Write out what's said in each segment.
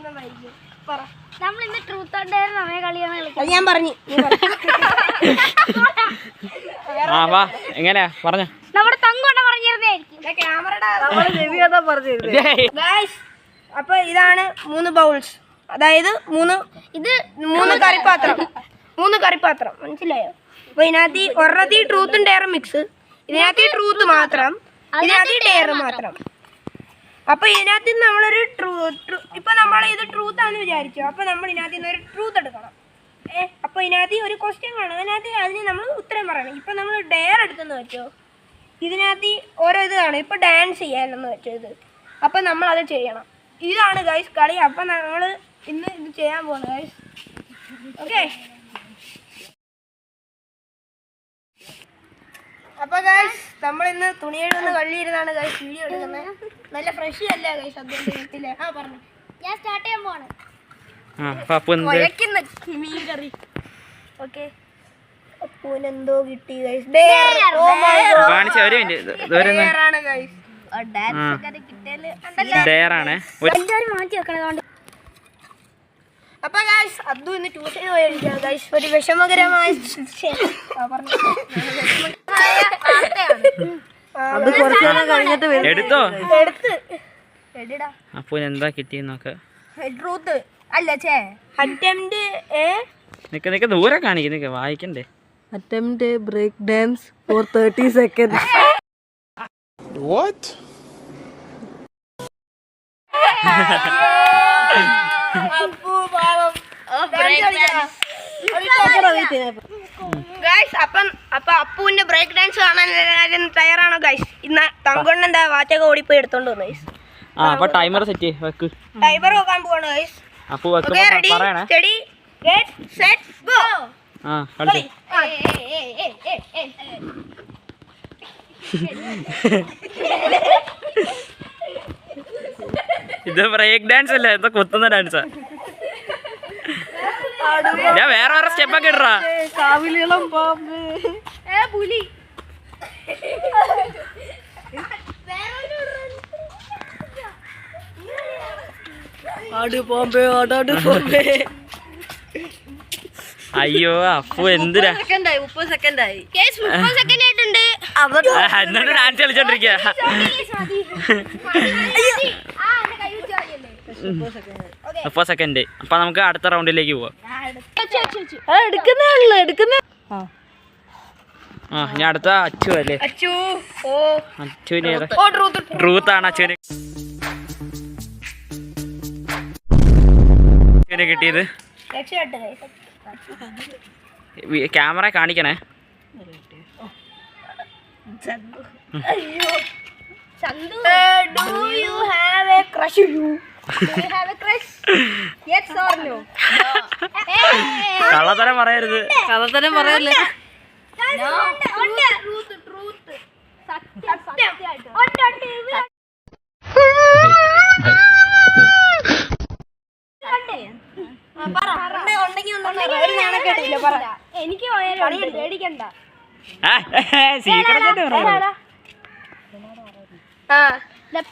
നമ്മൾ ഇന്ന് truth or dare നമ്മെ കളിയാണ് കളിക്കുന്നത്. ഞാൻ പറഞ്ഞു. എങ്ങനെയാ പറഞ്ഞ നമ്മുടെ തങ്കോണ്ട പറഞ്ഞിരുന്നേയിരിക്കും. അപ്പൊ ഇതാണ് 3 ബൗൾസ്, അതായത് മൂന്ന് കറിപ്പാത്രം മനസ്സിലായോ? അപ്പൊ ഇതിനകത്ത് ഒരെണ്ണത്തിൽ ട്രൂത്തും ഡെയറും മിക്സ്, ഇതിനകത്ത് ട്രൂത്ത് മാത്രം, ഇതിനകത്ത് ഡെയർ മാത്രം. അപ്പൊ ഇതിനകത്ത് നമ്മളൊരു ഇപ്പൊ നമ്മൾ ഇത് ട്രൂത്ത് ആണെന്ന് വിചാരിച്ചു. അപ്പൊ നമ്മൾ ഇതിനകത്ത് നിന്ന് ഒരു ട്രൂത്ത് എടുക്കണം. അപ്പൊ ഇതിനകത്ത് ഒരു ക്വസ്റ്റ്യൻ കാണും, അതിന് നമ്മൾ ഉത്തരം പറയണം. ഇപ്പൊ നമ്മൾ ഡെയർ എടുത്തെന്ന് വെച്ചോ, ഇതിനകത്ത് ഓരോ ഇത് കാണും. ഇപ്പൊ ഡാൻസ് ചെയ്യാനെന്ന് വെച്ചോ ഇത്, അപ്പൊ നമ്മൾ അത് ചെയ്യണം. ഇതാണ് ഗൈസ് കളി. അപ്പൊ നമ്മൾ ഇന്ന് ഇത് ചെയ്യാൻ പോകുന്നത് ഗൈസ്. ഓക്കെ, അപ്പൊ ഗൈസ് നമ്മൾ ഇന്ന് തുണിയെടുക്കുന്ന കള്ളിയിരുന്നാണ് ഗൈസ് വീഡിയോ എടുക്കുന്നത്. നല്ല ഫ്രഷ് അല്ല ഗൈസ് അദ്ദേഹത്തിലെ. പറഞ്ഞു ഞാൻ സ്റ്റാർട്ട് ചെയ്യാൻ പോവാണ്. മീൻ കറി. ഓക്കെ, അപ്പൂനെന്തോ കിട്ടി ഗൈസ്. മാറ്റി വെക്കണം. അപ്പൊ ഗൈസ് അതു ഇന്ന് ട്യൂഷന് പോയിരിക്കാം ഗൈസ്. ഒരു വിഷമകരമായ എടുത്തോ എടുടാ. അപ്പൊ എന്താ കിട്ടിയെന്നൊക്കെ ട്രൂത്ത് അല്ല അറ്റംപ്റ്റ് നിക്ക് ദൂരെ കാണിക്ക് വായിക്കണ്ടേ. Attempt a break dance for 30 seconds. What? Guys അപ്പൊ അപ്പുവിന്റെ ബ്രേക്ക് ഡാൻസ് കാണാൻ തയ്യാറാണോ ഗൈസ്? ഇന്ന് തങ്കൊണ്ണന്റെ വാച്ചൊക്കെ ഓടിപ്പോയി എടുത്തോണ്ട് വന്നു ഗൈസ്. അപ്പൊ ടൈമർ സെറ്റ് വെക്ക്. ടൈമർ നോക്കാൻ പോവാണ് ഗൈസ്. അപ്പൊ പറയണേ. Study get set go. കളിച്ചു. ഇത് ബ്രേക്ക് ഡാൻസ് അല്ലേ, എന്താ കൊത്തുന്ന ഡാൻസാ? ഞാൻ വേറെ സ്റ്റെപ്പൊക്കെ ഇടറാ. കാവിലിളം പാമ്പ് പുലി ആട് പാമ്പേ ആടാട് പാമ്പേ. അയ്യോ അപ്പു എന്തിനാ 30 സെക്കൻഡായി. 30 സെക്കൻഡ് ആയിട്ടുണ്ട്. എന്നിട്ട് ഡാൻസ് കളിച്ചോണ്ടിരിക്കുക. 30 സെക്കൻഡ്. അപ്പൊ നമുക്ക് അടുത്ത റൗണ്ടിലേക്ക് പോവാം. ഞാൻ അടുത്ത അച്ചു അല്ലേ? അച്ചുവിന് ട്രൂത്താണ് അച്ചുവിന് കിട്ടിയത്. ക്യാമറ കാണിക്കണേ. കള്ളത്തരം പറയരുത്. കള്ളത്തരം പറയല്ലേ. എനിക്ക് പേടിക്കണ്ട.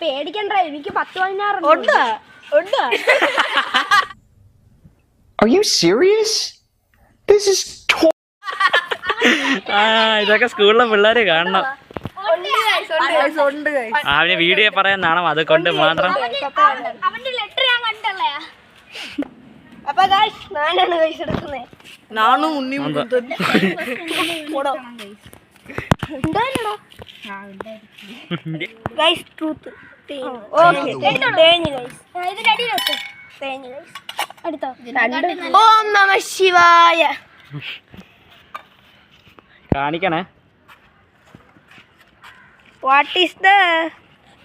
പേടിക്കണ്ട, എനിക്ക് 10-16 Are you serious? This is ഇതൊക്കെ സ്കൂളിലെ പിള്ളേര് കാണണം. അവന് വീഡിയോ പറയാൻ നാണം, അത് കൊണ്ട് മാത്രം. അവന്റെ ലെറ്റർ ഞാൻ കണ്ടല്ലേ. അപ്പൊ ഗൈസ് ഞാനാണ് ഗൈസ് എടുക്കുന്നത്. Nanu Unni guys truth. Okay തേഞ്ഞ് ഗൈസ്. ഇത് റെഡി വെക്ക്. തേഞ്ഞ് ഗൈസ്. അടുത്തോ. ഓം നമഃ ശിവായ. കാണിക്കണേ. What is the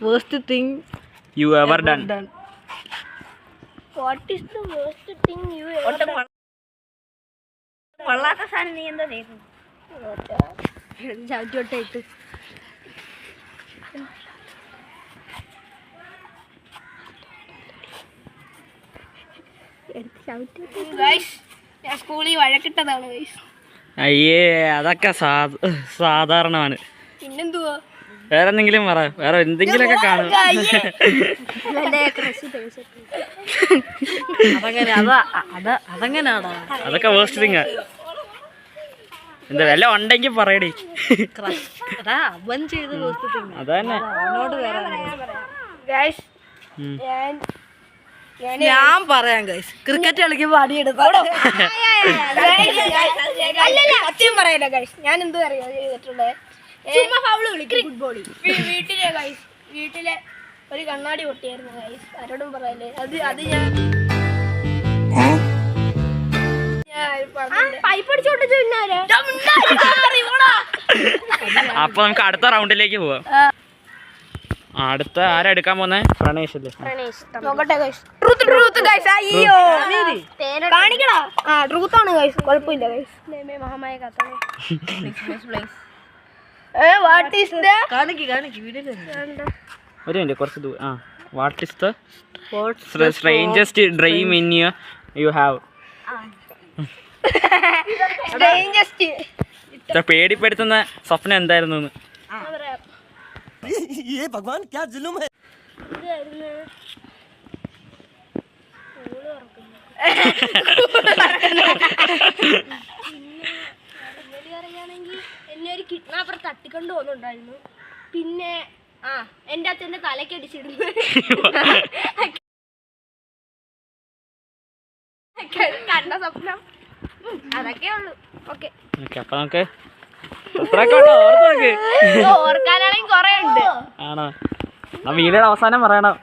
worst thing you ever done? What is the worst thing you ever done? കൊള്ളാത്ത സാധനം നീ എന്താ ചെയ്യുന്നത്? ചവിട്ടോട്ടായിട്ട് ഞാൻ സ്കൂളിൽ വഴക്കിട്ടതാണ് ഗൈസ്. അയ്യേ അതൊക്കെ സാധാരണമാണ്. പിന്നെന്തുവാ വേറെ എന്തെങ്കിലും പറ, വേറെ എന്തെങ്കിലുമൊക്കെ കാണും. അതങ്ങനെയാടാ. അതൊക്കെ വേസ്റ്റ് തിങ്ങ. എന്താ വല്ല ഉണ്ടെങ്കിൽ പറയടി. അവൻ ചെയ്ത് അതന്നെ. അവനോട് വേറെ ഗൈസ് ഞാൻ പറയാം ഗൈസ്, ക്രിക്കറ്റ് കളിക്കുമ്പോ അടിയെടുത്ത സത്യം പറയല ഗൈസ്. ഞാൻ എന്ത് അറിയാ ചെയ്തിട്ടുള്ളത്? വീട്ടിലെ ഗൈസ്, വീട്ടിലെ ഒരു കണ്ണാടി പൊട്ടിയായിരുന്നു ഗൈസ്. ആരോടും പറയല്ലേ. അത് ഞാൻ പൈപ്പ് അടിച്ചോട്ട്. അപ്പൊ നമുക്ക് അടുത്ത റൗണ്ടിലേക്ക് പോവാം. അടുത്ത ആരാ എടുക്കാൻ പോന്നെ? പ്രണേഷ് അല്ലേ? നോക്കട്ടെ ഗൈസ്. Truth guys. അയ്യോ കാണിക്കടാ. ആ ട്രൂത്ത് ആണ് ഗൈസ്, കുഴപ്പമില്ല ഗൈസ്. മഹാമായ കഥ. വാട്ട് ഈസ് ദ ഒരു മിനിറ്റ്, കുറച്ച് ദൂരം. What is the strangest dream in you have? പേടിപ്പെടുത്തുന്ന സ്വപ്നം എന്തായിരുന്നു? എന്നെ ഒരു കിഡ്നാപ്പർ തട്ടിക്കൊണ്ട് പോകുന്നുണ്ടായിരുന്നു. പിന്നെ എന്റെ അച്ഛന്റെ തലയ്ക്ക് അടിച്ചിരുന്നു. കണ്ട സ്വപ്നം അതൊക്കെ ഉള്ളു. ഓക്കെ, അപ്പൊ നമുക്ക് ഓർക്കാനാണെങ്കിൽ കൊറേ ഉണ്ട്. ആണോ? വീഡിയോയുടെ അവസാനം പറയണം.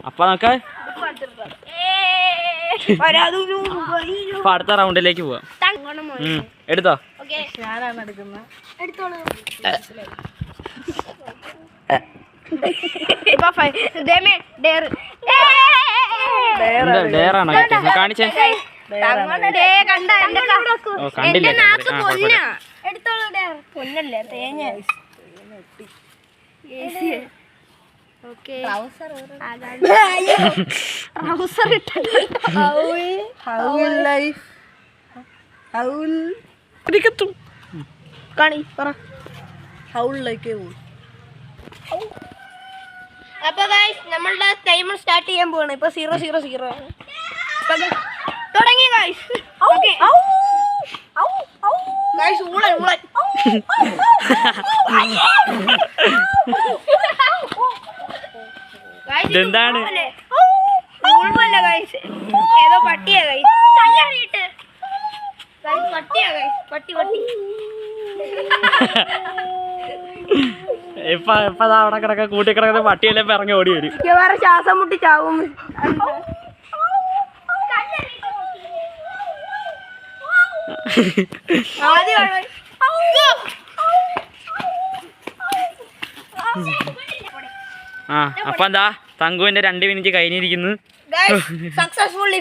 അപ്പൊ നമുക്ക് അടുത്ത റൗണ്ടിലേക്ക് പോവാം. എടുത്തോ? ഞാനാണ് എടുക്കുന്നത്. ഡേറാണോ? കാണിച്ചേ. കണ്ടില്ല. പൊന്നല്ലേ തേങ്ങ. അപ്പൊ ഗൈസ് നമ്മളുടെ ടൈമർ സ്റ്റാർട്ട് ചെയ്യാൻ പോവാണ്. ഇപ്പൊ 0-0-0 ആണ്. തുടങ്ങി ഗൈസ്. ഗൈസ് ഊളൻ ഇതെന്താണ്? ഗൈസ് ഏതോ പട്ടിയാ ഗൈസ്. തല്ലറിയിട്ട് ഗൈസ് പട്ടിയാ ഗൈസ്. പട്ടി ഇപ്പൊ അവിടെ കിടക്ക കൂട്ടി കിടക്കുന്ന പട്ടിയല്ലേ ഇറങ്ങി ഓടി വരും. വേറെ ശ്വാസം മുട്ടി ചാവും. അപ്പൊ എന്താ തങ്കുവിന്റെ 2 മിനിറ്റ് കഴിഞ്ഞിരിക്കുന്നു. സക്സസ്ഫുള്ളി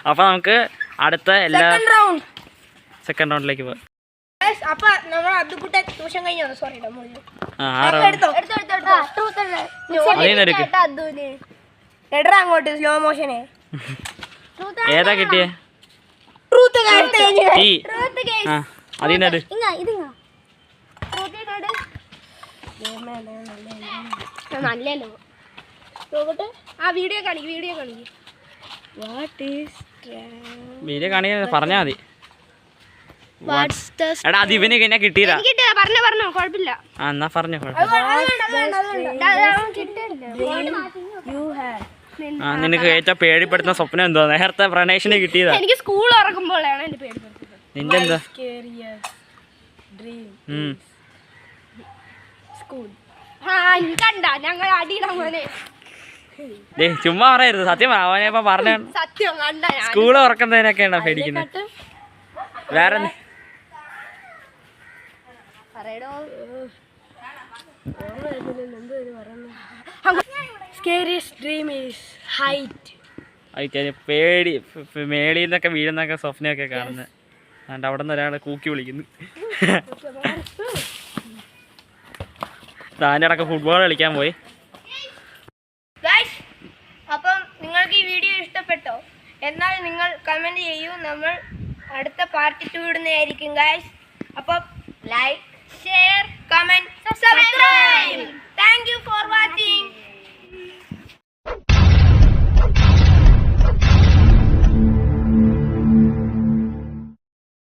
അപ്പൊ നമുക്ക് അടുത്ത എല്ലാ സെക്കൻഡ് റൗണ്ടിലേക്ക് പോവാം. അപ്പൊ നമ്മൾ അതുകൂട്ടെ ട്യൂഷൻ കഴിഞ്ഞു. സോറി എടാ അങ്ങോട്ട് സ്ലോ മോഷന്. ഏതാ കിട്ടിയേ? അതിനട് നല്ലല്ലോ. നോക്കട്ടെ. വീഡിയോ കാണിക്കും. വീഡിയോ കാണിക്കാൻ പറഞ്ഞാ മതി. എടാ അത് ഇവന് പിന്നെ കിട്ടിയില്ല. പറഞ്ഞോ കുഴപ്പമില്ല. എന്നാ പറഞ്ഞോ. നിനക്ക് ഏറ്റവും പേടിപ്പെടുത്തുന്ന സ്വപ്നം എന്തോ? നേരത്തെ പ്രണേഷിന് കിട്ടിയതാ. എനിക്ക് സ്കൂൾ ഇറക്കുമ്പോഴാണ് എന്റെ പേടിപ്പെടുത്തുന്നത്. നിന്റെ എന്താ? ഞങ്ങൾ അടിയിടാൻ പോലെ. ചുമ്മാ പറയരുത്, സത്യം അവനെ ഇപ്പൊ പറഞ്ഞ. സത്യം കണ്ട സ്കൂള് ഉറക്കുന്നതിനൊക്കെയാണോ പേടിക്കുന്നത്? വേറെ പറയടോ. പേടി മേളിൽ നിന്നൊക്കെ വീഴുന്നൊക്കെ സ്വപ്നമൊക്കെ കാണുന്നത്. അതുകൊണ്ട് അവിടെ നിന്ന് ഒരാളെ കൂക്കി വിളിക്കുന്നു. താൻ്റെ അടക്കം ഫുട്ബോൾ കളിക്കാൻ പോയി. അപ്പം നിങ്ങൾ എന്നാൽ നിങ്ങൾ കമന്റ് ചെയ്യൂ, നമ്മൾ അടുത്ത പാർട്ട് 2 ഇടുന്നതായിരിക്കും ഗൈസ്. അപ്പം like, share, comment, subscribe. Thank you for watching.